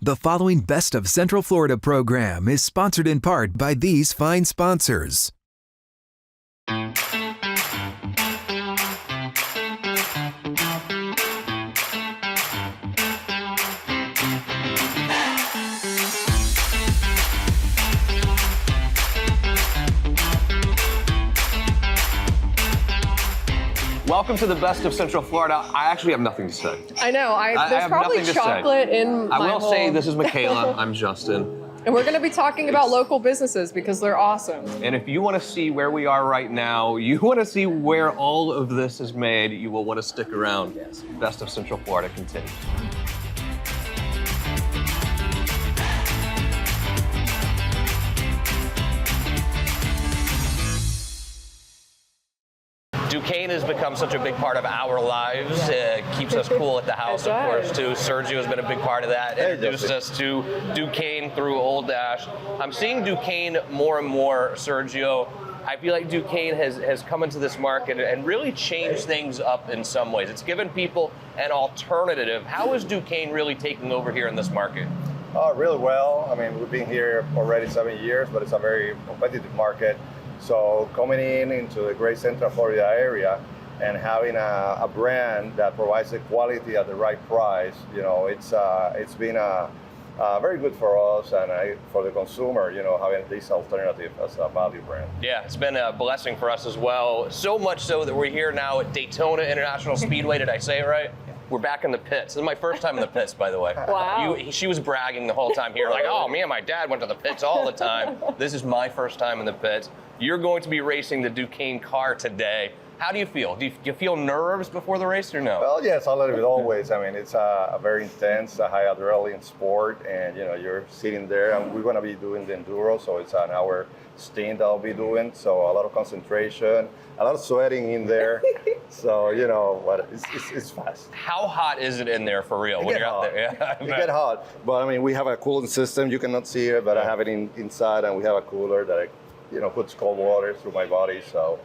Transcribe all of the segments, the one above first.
The following Best of Central Florida program is sponsored in part by these fine sponsors. Welcome to the Best of Central Florida. I actually have nothing to say. I know. There's have probably nothing to chocolate say. in my I will whole... say this is Makaila. I'm Justin. And we're going to be talking about local businesses because they're awesome. And if you want to see where we are right now, you want to see where all of this is made, you will want to stick around. Yes. Best of Central Florida continues. Duquesne has become such a big part of our lives. It keeps us cool at the house, of course, too. Sergio has been a big part of that. Introduced us to Duquesne through Old Ash. I'm seeing Duquesne more and more, Sergio. I feel like Duquesne has come into this market and really changed things up in some ways. It's given people an alternative. How is Duquesne really taking over here in this market? Really well. I mean, we've been here already 7 years, but it's a very competitive market. So coming into the great Central Florida area and having a brand that provides the quality at the right price, you know, it's been very good for us and for the consumer, you know, having this alternative as a value brand. Yeah, it's been a blessing for us as well. So much so that we're here now at Daytona International Speedway. Did I say it right? We're back in the pits. This is my first time in the pits, by the way. Wow. She was bragging the whole time here, like, oh, me and my dad went to the pits all the time. This is my first time in the pits. You're going to be racing the Duquesne car today. How do you feel? Do you feel nerves before the race or no? Well, yes, a little bit always. I mean, it's a very intense, high adrenaline sport, and you know, you're sitting there, and we're going to be doing the enduro, so it's an hour stint I'll be doing. So a lot of concentration, a lot of sweating in there. So you know, but it's fast. How hot is it in there for real when you're out there? Yeah, it get hot, but I mean, we have a cooling system. You cannot see it, but I have it inside, and we have a cooler that puts cold water through my body. So,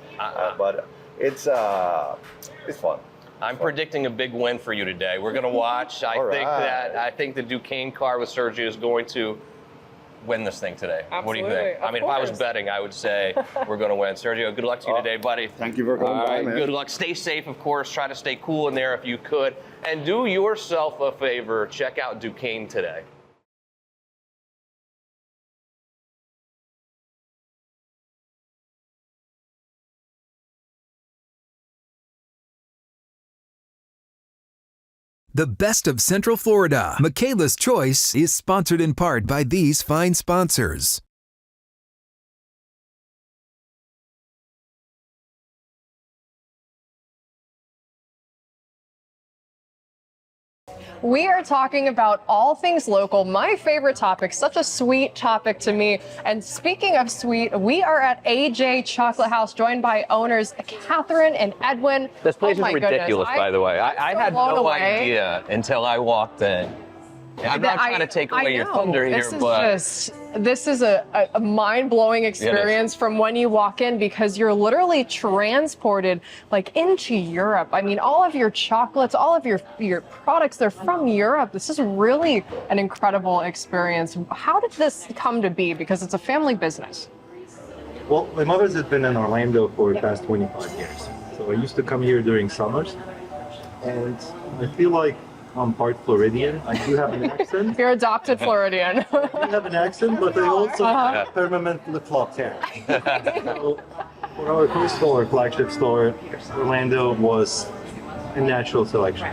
but it's fun. I'm predicting a big win for you today. We're going to watch. I think the Duquesne car with Sergio is going to win this thing today. Absolutely. What do you think? I mean, if I was betting, I would say we're going to win. Sergio, good luck to you today, buddy. Thank you for coming by, man. Good luck. Stay safe, of course. Try to stay cool in there if you could. And do yourself a favor. Check out Duquesne today. The Best of Central Florida, Makaila's Choice, is sponsored in part by these fine sponsors. We are talking about all things local, my favorite topic, such a sweet topic to me. And speaking of sweet, we are at AJ Chocolate House, joined by owners Catherine and Edwin. This place is ridiculous, ridiculous, by the way. I had no idea until I walked in. I'm not trying to take away your thunder here, This is a mind-blowing experience from when you walk in, because you're literally transported like into Europe. I mean, all of your chocolates, all of your products, they're from Europe. This is really an incredible experience. How did this come to be? Because it's a family business. Well, my mother's has been in Orlando for the past 25 years. So I used to come here during summers, and I feel like I'm part Floridian. I do have an accent. You're adopted Floridian. I do have an accent, but I also have permanent flip-flop hair. So for our first store, flagship store, Orlando was a natural selection.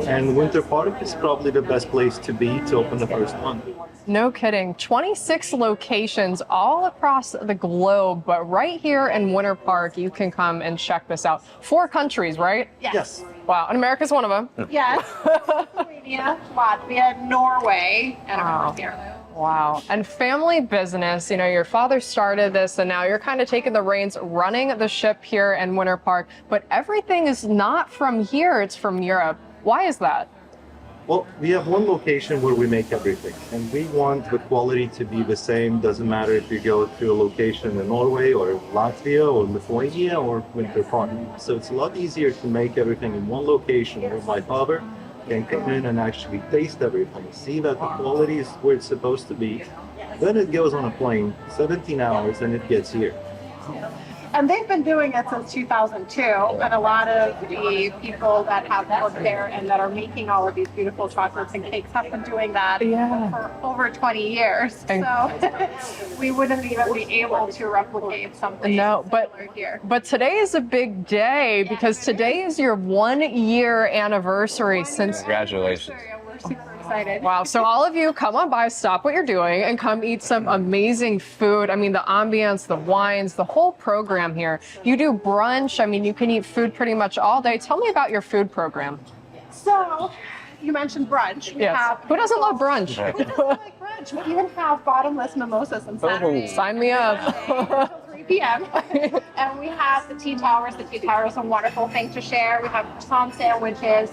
And Winter Park is probably the best place to be to open the first one. No kidding. 26 locations all across the globe, but right here in Winter Park, you can come and check this out. 4 countries, right? Yes. Wow, and America's one of them. Yes. Slovenia, Latvia, Norway, and of course here. Wow. And family business, you know, your father started this and now you're kind of taking the reins, running the ship here in Winter Park, but everything is not from here, it's from Europe. Why is that? Well, we have one location where we make everything, and we want the quality to be the same. Doesn't matter if you go to a location in Norway or Latvia or Lithuania or Winter Park. So it's a lot easier to make everything in one location where my father can come in and actually taste everything, see that the quality is where it's supposed to be. Then it goes on a plane, 17 hours, and it gets here. And they've been doing it since 2002. And a lot of the people that have worked there and that are making all of these beautiful chocolates and cakes have been doing that for over 20 years. So we wouldn't even be able to replicate something similar here. But today is a big day because today is your 1-year anniversary since. Congratulations. We're super excited. Wow. So all of you, come on by, stop what you're doing, and come eat some amazing food. I mean, the ambience, the wines, the whole program here. You do brunch. I mean, you can eat food pretty much all day. Tell me about your food program. So you mentioned brunch. Who doesn't love brunch? Who doesn't like brunch? We even have bottomless mimosas on Saturday. Sign me up. Until 3 p.m. And we have the tea towers. The tea towers are a wonderful thing to share. We have croissant sandwiches.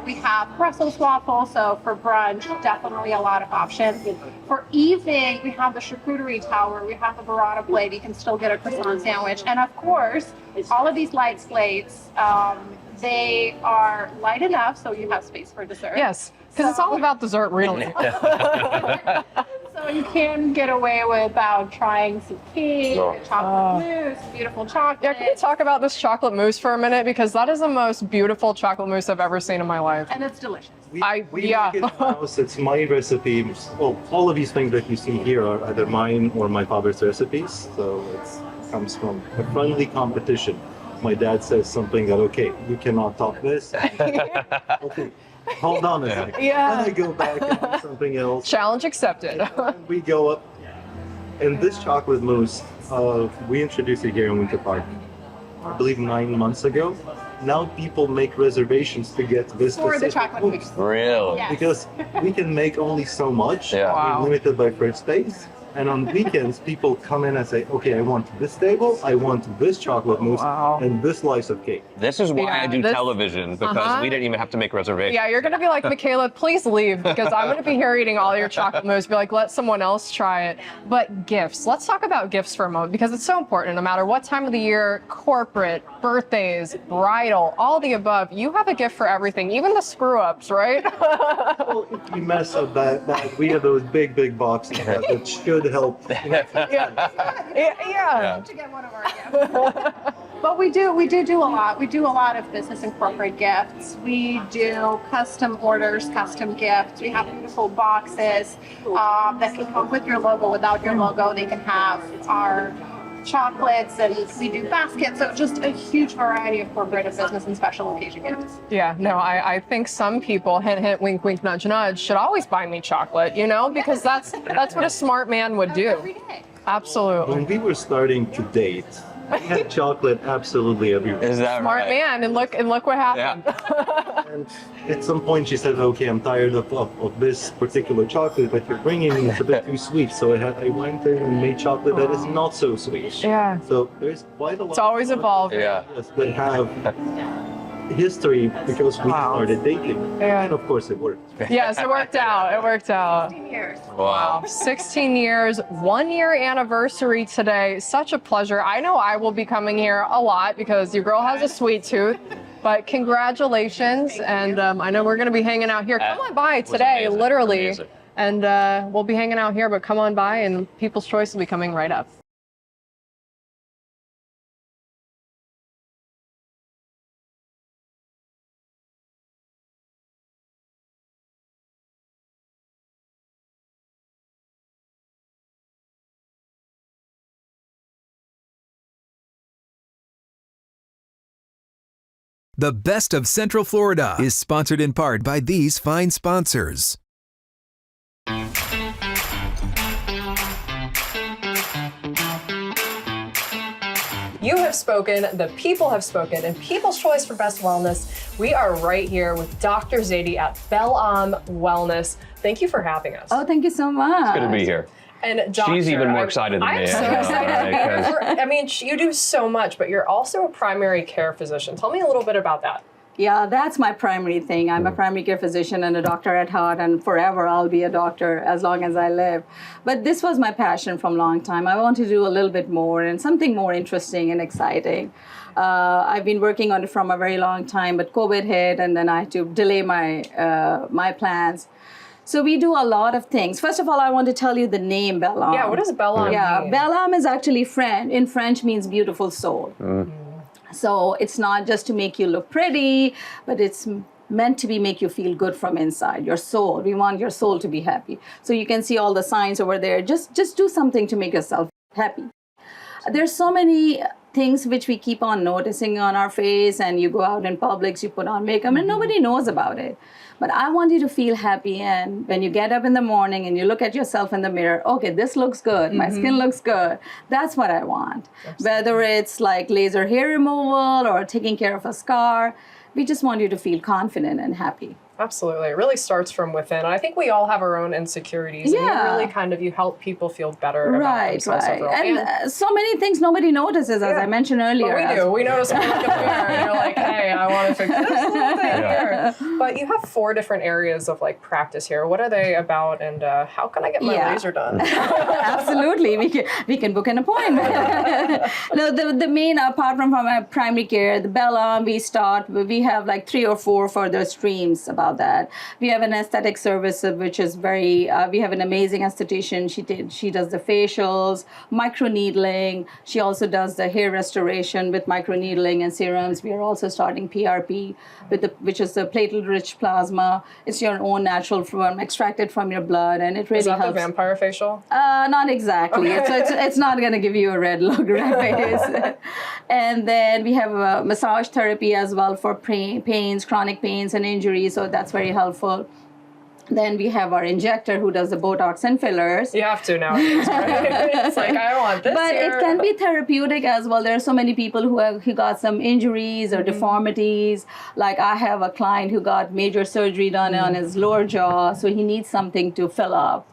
We have Brussels waffles, so for brunch, definitely a lot of options. For evening, we have the charcuterie tower, we have the burrata plate, you can still get a croissant sandwich. And of course, all of these light plates, they are light enough so you have space for dessert. Yes, because it's all about dessert, really. So you can get away without trying some cake, chocolate mousse, beautiful chocolate. Yeah, can we talk about this chocolate mousse for a minute? Because that is the most beautiful chocolate mousse I've ever seen in my life. And it's delicious. We make it in-house. It's my recipe. Well, all of these things that you see here are either mine or my father's recipes. So it comes from a friendly competition. My dad says something that, okay, you cannot top this. Okay, hold on a second. Yeah. Then I go back and do something else. Challenge accepted. We go up. And this chocolate mousse, we introduced it here in Winter Park, I believe 9 months ago. Now people make reservations to get this For the specific chocolate mousse. Really? Yes. because we can make only so much. Yeah. Wow. We're limited by first space. And on weekends, people come in and say, okay, I want this table, I want this chocolate mousse, and this slice of cake. This is why Yeah, I do this- television, because we didn't even have to make reservations. Yeah, you're going to be like, Makaila, please leave, because I'm going to be here eating all your chocolate mousse. Be like, let someone else try it. But gifts. Let's talk about gifts for a moment, because it's so important. No matter what time of the year, corporate, birthdays, bridal, all the above, you have a gift for everything, even the screw-ups, right? Well, if we mess up that we have those big boxes that should help. Yeah. To get one of our gifts. But we do a lot. We do a lot of business and corporate gifts. We do custom orders, custom gifts. We have beautiful boxes that can come with your logo, without your logo. They can have our chocolates, and we do baskets. So just a huge variety of corporate and business and special occasion gifts. Yeah, no, I think some people, hint, hint, wink, wink, nudge, nudge, should always buy me chocolate, you know, because that's what a smart man would do. Every day. Absolutely. When we were starting to date, we had chocolate absolutely everywhere. Is that Smart right? man, and look what happened. And at some point she said, okay, I'm tired of this particular chocolate that you're bringing me. It's a bit too sweet. So I went there and made chocolate that is not so sweet. Yeah. So there's quite a lot. It's always of evolving. Yeah. that have history because we started dating. Yeah. And of course it worked. Yes, it worked out. It worked out. 15 years. Wow. 16 years, 1-year anniversary today. Such a pleasure. I know I will be coming here a lot because your girl has a sweet tooth. But congratulations, and I know we're going to be hanging out here. Come on by today, amazing. literally. Amazing. And we'll be hanging out here, but come on by, and People's Choice will be coming right up. The Best of Central Florida is sponsored in part by these fine sponsors. You have spoken, the people have spoken, and People's Choice for Best Wellness. We are right here with Dr. Zaidi at Belle Ame Wellness. Thank you for having us. Oh, thank you so much. Good to be here. And Doctor, She's even more excited than I'm me. so I know, excited to be right? here. I mean, you do so much, but you're also a primary care physician. Tell me a little bit about that. Yeah, that's my primary thing. I'm a primary care physician and a doctor at heart, and forever I'll be a doctor as long as I live. But this was my passion from a long time. I want to do a little bit more and something more interesting and exciting. I've been working on it from a very long time, but COVID hit, and then I had to delay my plans. So we do a lot of things. First of all, I want to tell you the name Belle Ame. Yeah, what does Belle Ame mean? Belle Ame is actually French. In French means beautiful soul. So it's not just to make you look pretty, but it's meant to make you feel good from inside, your soul. We want your soul to be happy. So you can see all the signs over there. Just do something to make yourself happy. There's so many things which we keep on noticing on our face, and you go out in public, you put on makeup, and nobody knows about it. But I want you to feel happy, and when you get up in the morning and you look at yourself in the mirror, okay, this looks good, my skin looks good. That's what I want. Whether it's like laser hair removal or taking care of a scar, we just want you to feel confident and happy. Absolutely. It really starts from within. And I think we all have our own insecurities. And you really you help people feel better about themselves overall. And so many things nobody notices, as I mentioned earlier. But we do. We notice when we look in the mirror and you're like, hey, I want to fix this little thing here. But you have 4 different areas of like practice here. What are they about, and how can I get my laser done? Absolutely. We can book an appointment. No, the main, apart from my primary care, the Belle Ame, we have like 3 or 4 further streams about that. We have an aesthetic service, which is very, we have an amazing esthetician. She does the facials, microneedling. She also does the hair restoration with microneedling and serums. We are also starting PRP, which is the platelet-rich plasma. It's your own natural form, extracted from your blood, and it really helps. Is that the vampire facial? Not exactly. Okay. It's not going to give you a red look, right? And then we have massage therapy as well for pains, chronic pains, and injuries. So that's very helpful. Then we have our injector who does the Botox and fillers. You have to nowadays, right? It's like, I want this But here. it can be therapeutic as well. There are so many people who got some injuries or deformities. Like I have a client who got major surgery done on his lower jaw, so he needs something to fill up,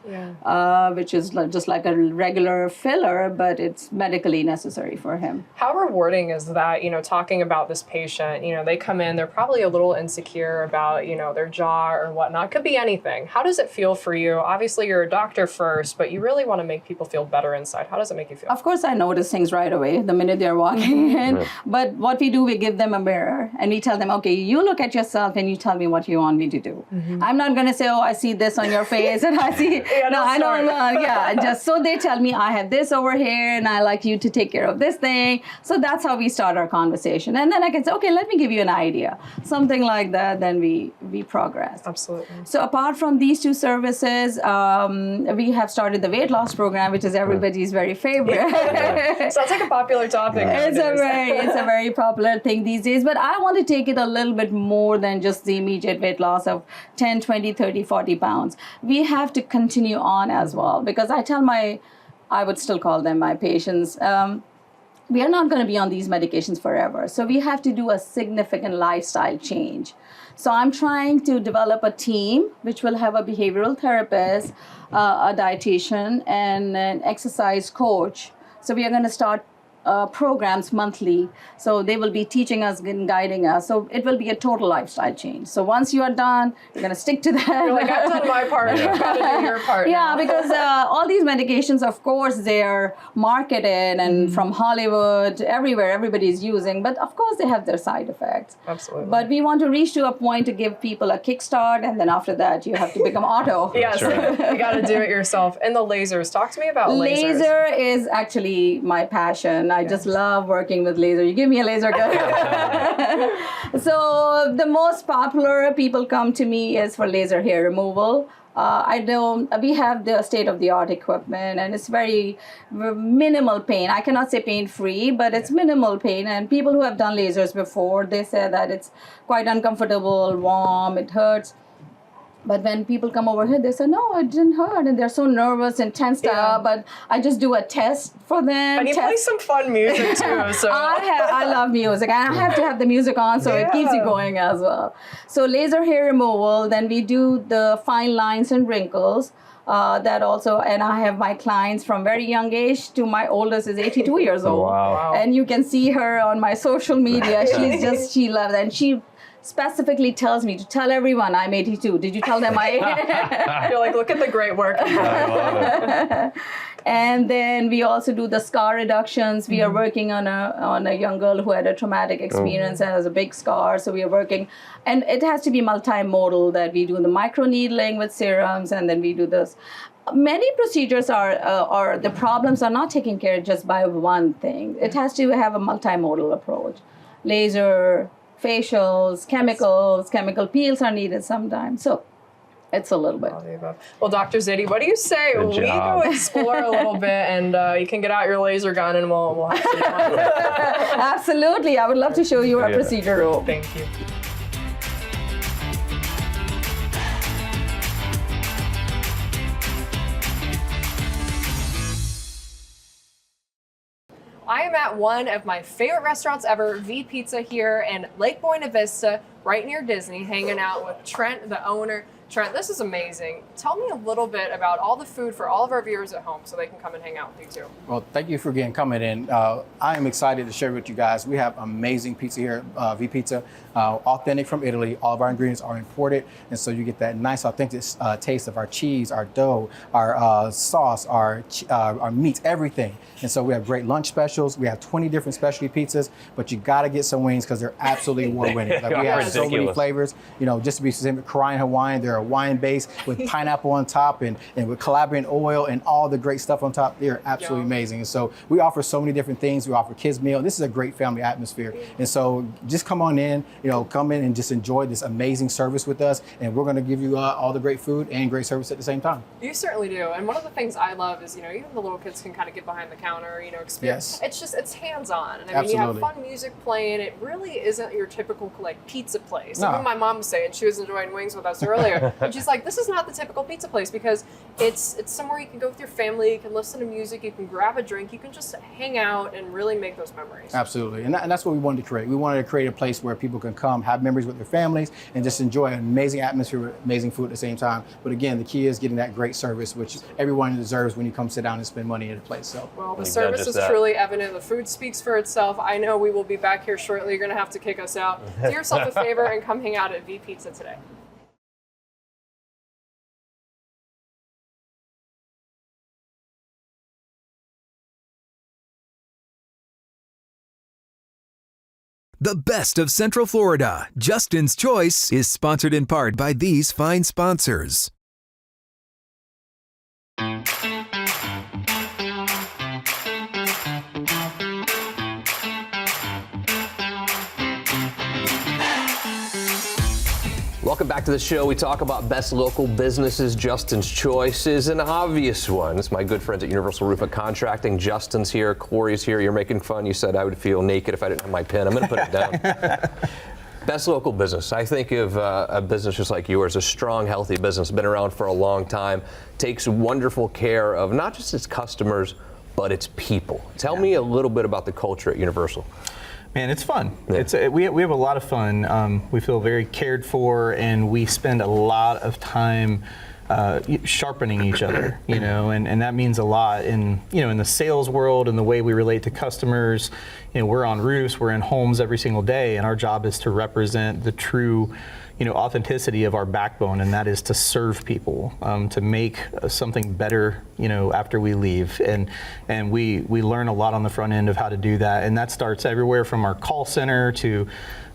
which is just like a regular filler, but it's medically necessary for him. How rewarding is that, talking about this patient, they come in, they're probably a little insecure about, their jaw or whatnot. Could be anything. How does it feel for you? Obviously, you're a doctor first, but you really want to make people feel better inside. How does it make you feel? Of course, I notice things right away the minute they're walking in. But what we do, we give them a mirror and we tell them, okay, you look at yourself and you tell me what you want me to do. I'm not going to say, oh, I see this on your face and I see. I don't know. Just so they tell me I have this over here and I like you to take care of this thing. So that's how we start our conversation. And then I can say, okay, let me give you an idea. Something like that, then we progress. Absolutely. So apart from these 2 services, we have started the weight loss program, which is everybody's very favorite. Sounds like a popular topic. It's a very popular thing these days, but I want to take it a little bit more than just the immediate weight loss of 10, 20, 30, 40 pounds. We have to continue on as well, because I would still call them my patients, we are not going to be on these medications forever. So we have to do a significant lifestyle change. So I'm trying to develop a team which will have a behavioral therapist, a dietitian, and an exercise coach. So we are going to start programs monthly. So they will be teaching us and guiding us. So it will be a total lifestyle change. So once you are done, you're going to stick to that. You're like, I've done my part. You've got to do your part. Yeah, because all these medications, of course, they're marketed and from Hollywood, everywhere, everybody's using. But of course, they have their side effects. Absolutely. But we want to reach to a point to give people a kickstart. And then after that, you have to become auto. Yes, you got to do it yourself. And the lasers. Talk to me about lasers. Laser is actually my passion. I just love working with laser. You give me a laser gun. So the most popular people come to me is for laser hair removal. We have the state-of-the-art equipment, and it's very minimal pain. I cannot say pain-free, but it's minimal pain. And people who have done lasers before, they say that it's quite uncomfortable, warm, it hurts. But when people come over here, they say, no, it didn't hurt. And they're so nervous and tensed up. But I just do a test for them. And you play some fun music too. So I love music. And I have to have the music on so it keeps you going as well. So laser hair removal. Then we do the fine lines and wrinkles. That also, and I have my clients from very young age to my oldest is 82 years old. Wow. And you can see her on my social media. She loves it. And specifically tells me to tell everyone I'm 82. Did you tell them You're like, look at the great work. And then we also do the scar reductions. We are working on a young girl who had a traumatic experience and has a big scar. So we are working, and it has to be multimodal, that we do the microneedling with serums, and then we do this. Many procedures are the problems are not taken care of just by one thing. It has to have a multimodal approach. Laser, facials, chemical peels are needed sometimes. So it's a little bit. Well, Dr. Zaidi, what do you say Good we job. go explore a little bit, and you can get out your laser gun and we'll have some fun. Absolutely. I would love to show you our procedure room. Thank you. I am at one of my favorite restaurants ever, V Pizza here in Lake Buena Vista, right near Disney, hanging out with Trent, the owner. Trent, this is amazing. Tell me a little bit about all the food for all of our viewers at home so they can come and hang out with you too. Well, thank you for coming in. I am excited to share with you guys. We have amazing pizza here at V Pizza, authentic from Italy. All of our ingredients are imported, and so you get that nice, authentic taste of our cheese, our dough, our sauce, our meats, everything. And so we have great lunch specials. We have 20 different specialty pizzas, but you got to get some wings because they're absolutely award-winning. Like, we have so many flavors. You know, just to be specific, Korean Hawaiian, they're Hawaiian base with pineapple on top and with calabrian oil and all the great stuff on top. They're absolutely amazing. And so we offer so many different things. We offer kids meal. This is a great family atmosphere. And so just come on in, come in and just enjoy this amazing service with us. And we're going to give you all the great food and great service at the same time. You certainly do. And one of the things I love is, even the little kids can kind of get behind the counter, experience. Yes. It's hands-on. And I mean, you have fun music playing. It really isn't your typical pizza place. No. Even my mom was saying, she was enjoying wings with us earlier. And she's like, this is not the typical pizza place because it's somewhere you can go with your family, you can listen to music, you can grab a drink, you can just hang out and really make those memories. Absolutely. And that's what we wanted to create. We wanted to create a place where people can come, have memories with their families, and just enjoy an amazing atmosphere with amazing food at the same time. But again, the key is getting that great service, which everyone deserves when you come sit down and spend money at a place. So, well, the service is truly evident. The food speaks for itself. I know we will be back here shortly. You're going to have to kick us out. Do yourself a favor and come hang out at V Pizza today. The best of Central Florida, Justin's Choice, is sponsored in part by these fine sponsors. Welcome back to the show. We talk about best local businesses. Justin's Choice is an obvious one. It's my good friends at Universal Roof and Contracting. Justin's here, Corey's here. You're making fun. You said I would feel naked if I didn't have my pen. I'm going to put it down. Best local business. I think of a business just like yours, a strong, healthy business, been around for a long time, takes wonderful care of not just its customers, but its people. Tell me a little bit about the culture at Universal. Man, it's fun. Yeah. We have a lot of fun. We feel very cared for, and we spend a lot of time sharpening each other, and that means a lot in the sales world and the way we relate to customers. We're on roofs, we're in homes every single day, and our job is to represent the true authenticity of our backbone, and that is to serve people, to make something better, after we leave. And we learn a lot on the front end of how to do that. And that starts everywhere from our call center to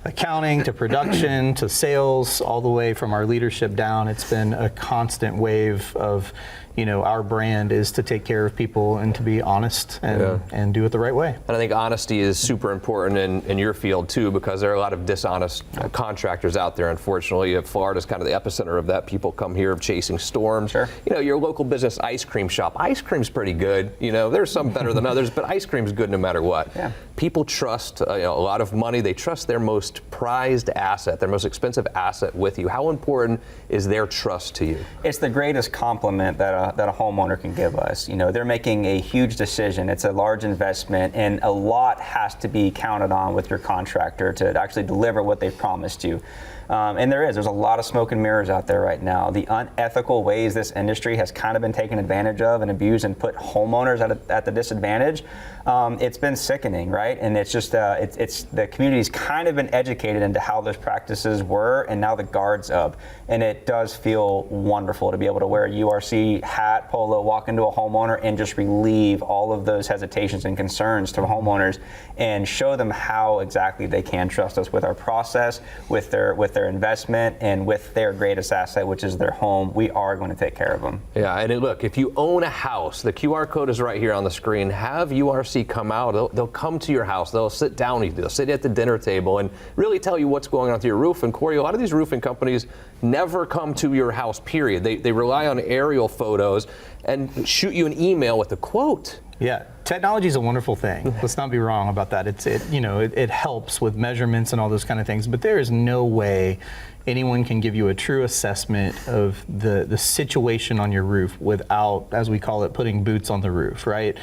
accounting to production to sales, all the way from our leadership down. It's been a constant wave of, our brand is to take care of people and to be honest and do it the right way. And I think honesty is super important in your field too, because there are a lot of dishonest contractors out there. Unfortunately, Florida's kind of the epicenter of that. People come here chasing storms. Sure. Your local business ice cream shop. Ice cream's pretty good. There's some better than others, but ice cream's good no matter what. Yeah. People trust a lot of money. They trust their most prized asset, their most expensive asset with you. How important is their trust to you? It's the greatest compliment that a homeowner can give us. They're making a huge decision. It's a large investment, and a lot has to be counted on with your contractor to actually deliver what they've promised you. And there's a lot of smoke and mirrors out there right now. The unethical ways this industry has kind of been taken advantage of and abused and put homeowners at the disadvantage, it's been sickening, right? And it's just, it's the community's kind of been educated into how those practices were, and now the guard's up. And it does feel wonderful to be able to wear a URC hat, polo, walk into a homeowner and just relieve all of those hesitations and concerns to homeowners and show them how exactly they can trust us with our process, with their investment, and with their greatest asset, which is their home. We are going to take care of them. Yeah, and look, if you own a house, the QR code is right here on the screen. Have URC come out. They'll come to your house. They'll sit down with you. They'll sit at the dinner table and really tell you what's going on with your roof. And Corey, a lot of these roofing companies never come to your house, period. They rely on aerial photos and shoot you an email with a quote. Yeah, technology is a wonderful thing. Let's not be wrong about that. It helps with measurements and all those kind of things, but there is no way anyone can give you a true assessment of the situation on your roof without, as we call it, putting boots on the roof, right?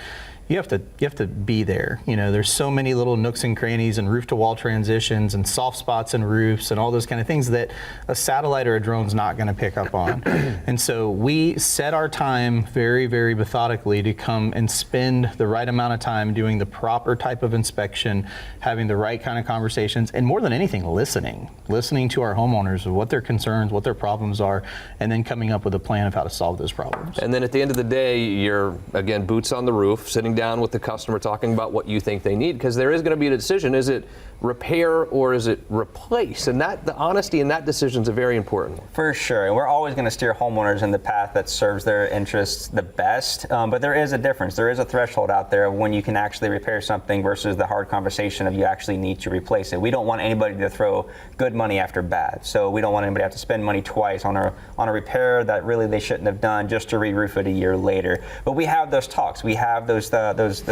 You have to be there. There's so many little nooks and crannies and roof to wall transitions and soft spots in roofs and all those kind of things that a satellite or a drone's not going to pick up on. And so we set our time very, very methodically to come and spend the right amount of time doing the proper type of inspection, having the right kind of conversations, and more than anything, listening to our homeowners of what their concerns, what their problems are, and then coming up with a plan of how to solve those problems. And then at the end of the day, you're, again, boots on the roof, sitting down with the customer, talking about what you think they need, because there is going to be a decision. Is it repair or is it replace? And the honesty in that decision is a very important one. For sure. And we're always going to steer homeowners in the path that serves their interests the best. But there is a difference. There is a threshold out there of when you can actually repair something versus the hard conversation of you actually need to replace it. We don't want anybody to throw good money after bad. So we don't want anybody to have to spend money twice on a repair that really they shouldn't have done just to re-roof it a year later. But we have those talks. We have those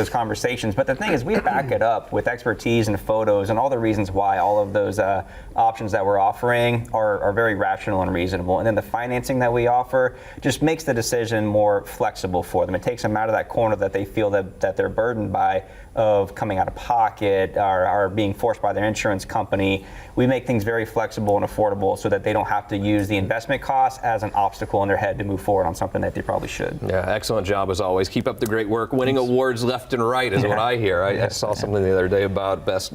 conversations. But the thing is, we back it up with expertise and photos and all the reasons why all of those options that we're offering are very rational and reasonable. And then the financing that we offer just makes the decision more flexible for them. It takes them out of that corner that they feel that they're burdened by, of coming out of pocket or being forced by their insurance company. We make things very flexible and affordable so that they don't have to use the investment costs as an obstacle in their head to move forward on something that they probably should. Yeah, excellent job as always. Keep up the great work. Winning awards left and right is what I hear. I saw something the other day about best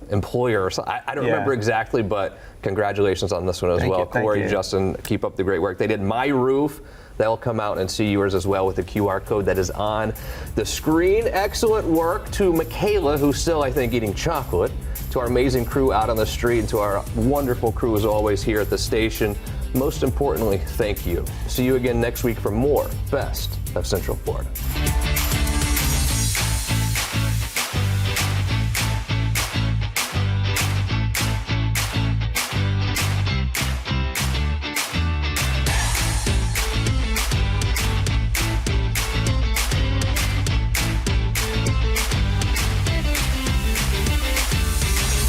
employer or something. I don't remember exactly, but congratulations on this one as well. Corey, Justin, keep up the great work. They did my roof. They'll come out and see yours as well with the QR code that is on the screen. Excellent work to Makaila, who's still, I think, eating chocolate, to our amazing crew out on the street, and to our wonderful crew as always here at the station. Most importantly, thank you. See you again next week for more Best of Central Florida.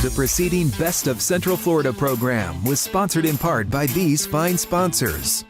The preceding Best of Central Florida program was sponsored in part by these fine sponsors.